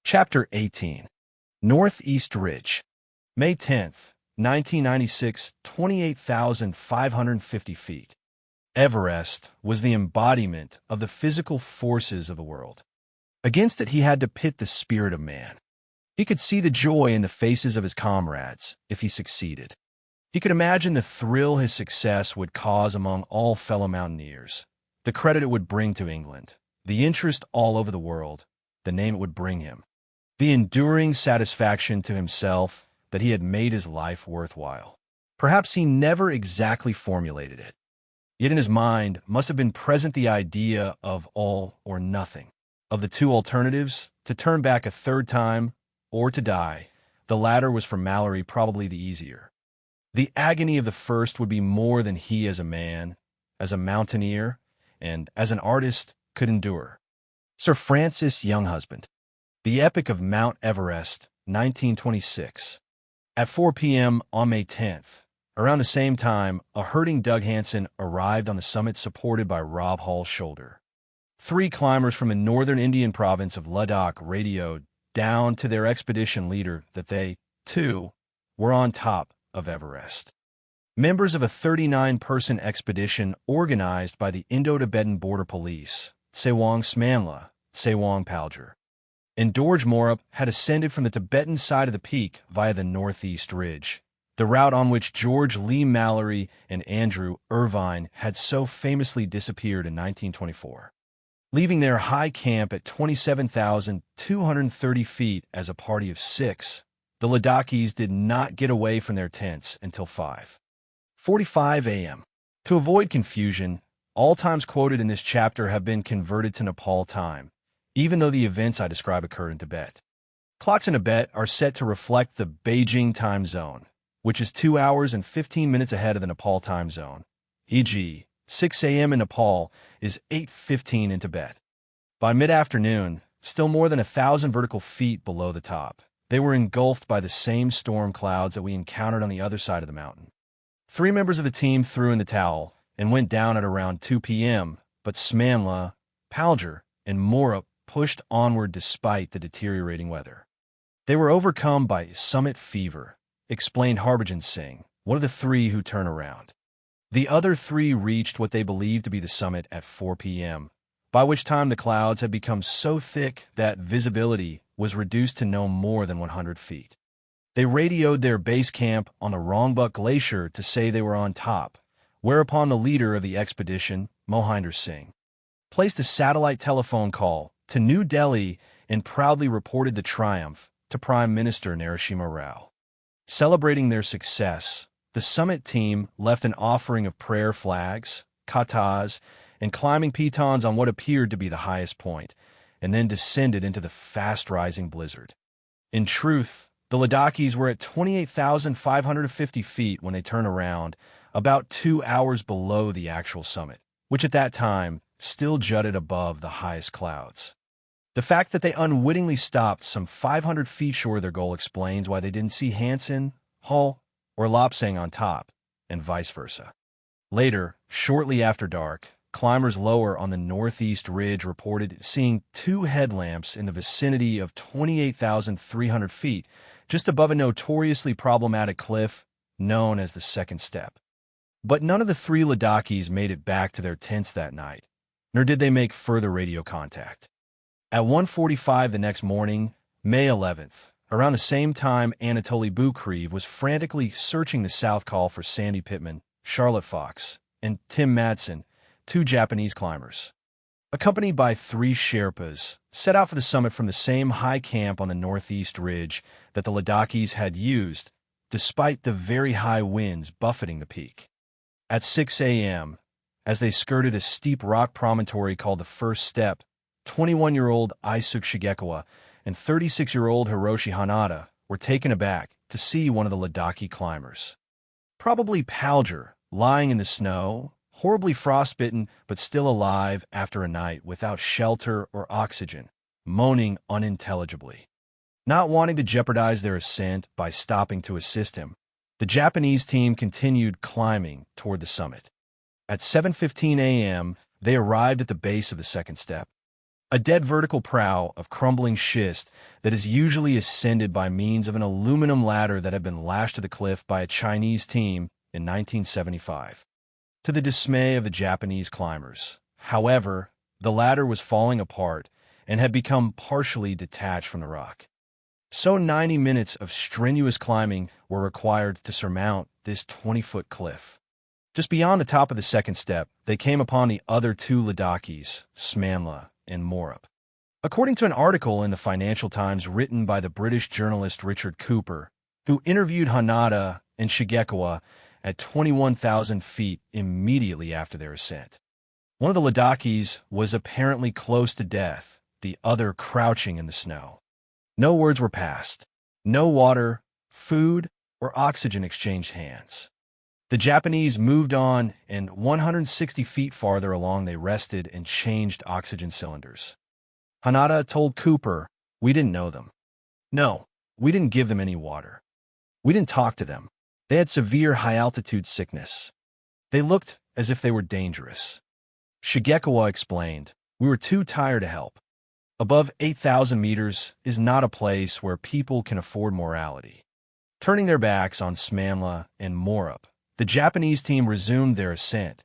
Chapter 18. Northeast Ridge. May 10th, 1996, 28,550 feet. Everest was the embodiment of the physical forces of the world. Against it, he had to pit the spirit of man. He could see the joy in the faces of his comrades if he succeeded. He could imagine the thrill his success would cause among all fellow mountaineers, the credit it would bring to England, the interest all over the world, the name it would bring him, the enduring satisfaction to himself that he had made his life worthwhile. Perhaps he never exactly formulated it. Yet in his mind must have been present the idea of all or nothing. Of the two alternatives, to turn back a third time or to die, the latter was for Mallory probably the easier. The agony of the first would be more than he as a man, as a mountaineer, and as an artist could endure. Sir Francis Younghusband. The Epic of Mount Everest, 1926. At 4 p.m. on May 10th, around the same time, a hurting Doug Hansen arrived on the summit supported by Rob Hall's shoulder. 3 climbers from the northern Indian province of Ladakh radioed down to their expedition leader that they, too, were on top of Everest. Members of a 39-person expedition organized by the Indo-Tibetan Border Police, Sewang Smanla, Sewang Palger, and Dorje Morup had ascended from the Tibetan side of the peak via the Northeast Ridge, the route on which George Lee Mallory and Andrew Irvine had so famously disappeared in 1924. Leaving their high camp at 27,230 feet as a party of 6, the Ladakhis did not get away from their tents until 5:45 a.m. To avoid confusion, all times quoted in this chapter have been converted to Nepal time, even though the events I describe occurred in Tibet. Clocks in Tibet are set to reflect the Beijing time zone, which is 2 hours and 15 minutes ahead of the Nepal time zone, e.g., 6 a.m. in Nepal is 8:15 in Tibet. By mid-afternoon, still more than 1,000 vertical feet below the top, they were engulfed by the same storm clouds that we encountered on the other side of the mountain. 3 members of the team threw in the towel and went down at around 2 p.m., but Smanla, Palger, and Morup pushed onward despite the deteriorating weather. They were overcome by summit fever, explained Harbhajan Singh, one of the 3 who turned around. The other 3 reached what they believed to be the summit at 4 p.m., by which time the clouds had become so thick that visibility was reduced to no more than 100 feet. They radioed their base camp on the Rongbuk Glacier to say they were on top, whereupon the leader of the expedition, Mohinder Singh, placed a satellite telephone call to New Delhi and proudly reported the triumph to Prime Minister Narasimha Rao. Celebrating their success, the summit team left an offering of prayer flags, katas, and climbing pitons on what appeared to be the highest point, and then descended into the fast-rising blizzard. In truth, the Ladakhis were at 28,550 feet when they turned around, about 2 hours below the actual summit, which at that time still jutted above the highest clouds. The fact that they unwittingly stopped some 500 feet short of their goal explains why they didn't see Hansen, Hall, or Lopsang on top, and vice versa. Later, shortly after dark, climbers lower on the Northeast Ridge reported seeing 2 headlamps in the vicinity of 28,300 feet, just above a notoriously problematic cliff known as the Second Step. But none of the 3 Ladakhis made it back to their tents that night, nor did they make further radio contact. At 1:45 the next morning, May 11th, around the same time Anatoly Bukreev was frantically searching the South Col for Sandy Pittman, Charlotte Fox, and Tim Madsen, 2 Japanese climbers, accompanied by 3 Sherpas, set out for the summit from the same high camp on the Northeast Ridge that the Ladakhis had used, despite the very high winds buffeting the peak. At 6 a.m., as they skirted a steep rock promontory called the First Step, 21-year-old Isuke Shigekawa and 36-year-old Hiroshi Hanada were taken aback to see one of the Ladakhi climbers. Probably Palger, lying in the snow, horribly frostbitten but still alive after a night without shelter or oxygen, moaning unintelligibly. Not wanting to jeopardize their ascent by stopping to assist him, the Japanese team continued climbing toward the summit. At 7:15 a.m., they arrived at the base of the Second Step. a dead vertical prow of crumbling schist that is usually ascended by means of an aluminum ladder that had been lashed to the cliff by a Chinese team in 1975. To the dismay of the Japanese climbers, however, the ladder was falling apart and had become partially detached from the rock. So 90 minutes of strenuous climbing were required to surmount this 20-foot cliff. Just beyond the top of the second step, they came upon the other two Ladakis, Smanla and Morup. According to an article in the Financial Times written by the British journalist Richard Cooper, who interviewed Hanada and Shigekiwa at 21,000 feet immediately after their ascent. One of the Ladakis was apparently close to death, the other crouching in the snow. No words were passed. No water, food, or oxygen exchanged hands. The Japanese moved on, and 160 feet farther along they rested and changed oxygen cylinders. Hanada told Cooper, "We didn't know them. No, we didn't give them any water. We didn't talk to them. They had severe high-altitude sickness. They looked as if they were dangerous." Shigekiwa explained, "We were too tired to help. Above 8,000 meters is not a place where people can afford morality." Turning their backs on Smanla and Morup, the Japanese team resumed their ascent,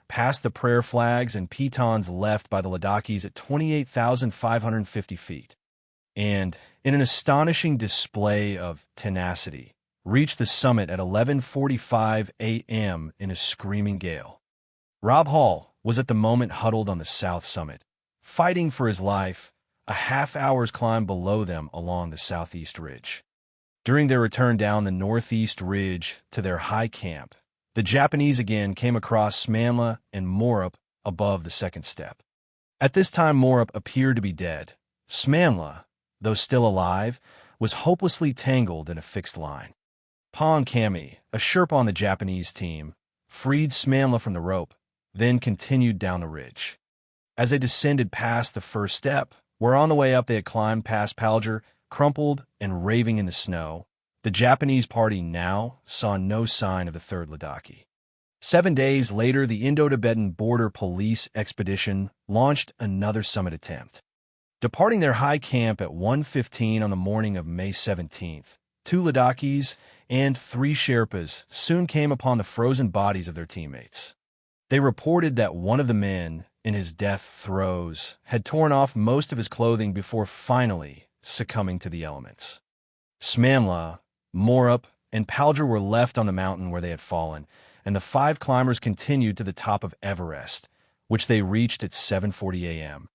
past the prayer flags and pitons left by the Ladakis at 28,550 feet, and, in an astonishing display of tenacity, reached the summit at 11:45 a.m. in a screaming gale. Rob Hall was at the moment huddled on the south summit, fighting for his life, a half-hour's climb below them along the southeast ridge. During their return down the northeast ridge to their high camp, the Japanese again came across Smanla and Morup above the second step. At this time, Morup appeared to be dead. Smanla, though still alive, was hopelessly tangled in a fixed line. Pong Kami, a Sherpa on the Japanese team, freed Smanla from the rope, then continued down the ridge. As they descended past the first step, where on the way up they had climbed past Palger, crumpled and raving in the snow, the Japanese party now saw no sign of the third Ladaki. 7 days later, the Indo-Tibetan Border Police Expedition launched another summit attempt. Departing their high camp at 1:15 on the morning of May 17th, 2 Ladakis and 3 Sherpas soon came upon the frozen bodies of their teammates. They reported that one of the men, in his death throes, had torn off most of his clothing before finally succumbing to the elements. Smanla, Morup, and Palger were left on the mountain where they had fallen, and the 5 climbers continued to the top of Everest, which they reached at 7:40 a.m.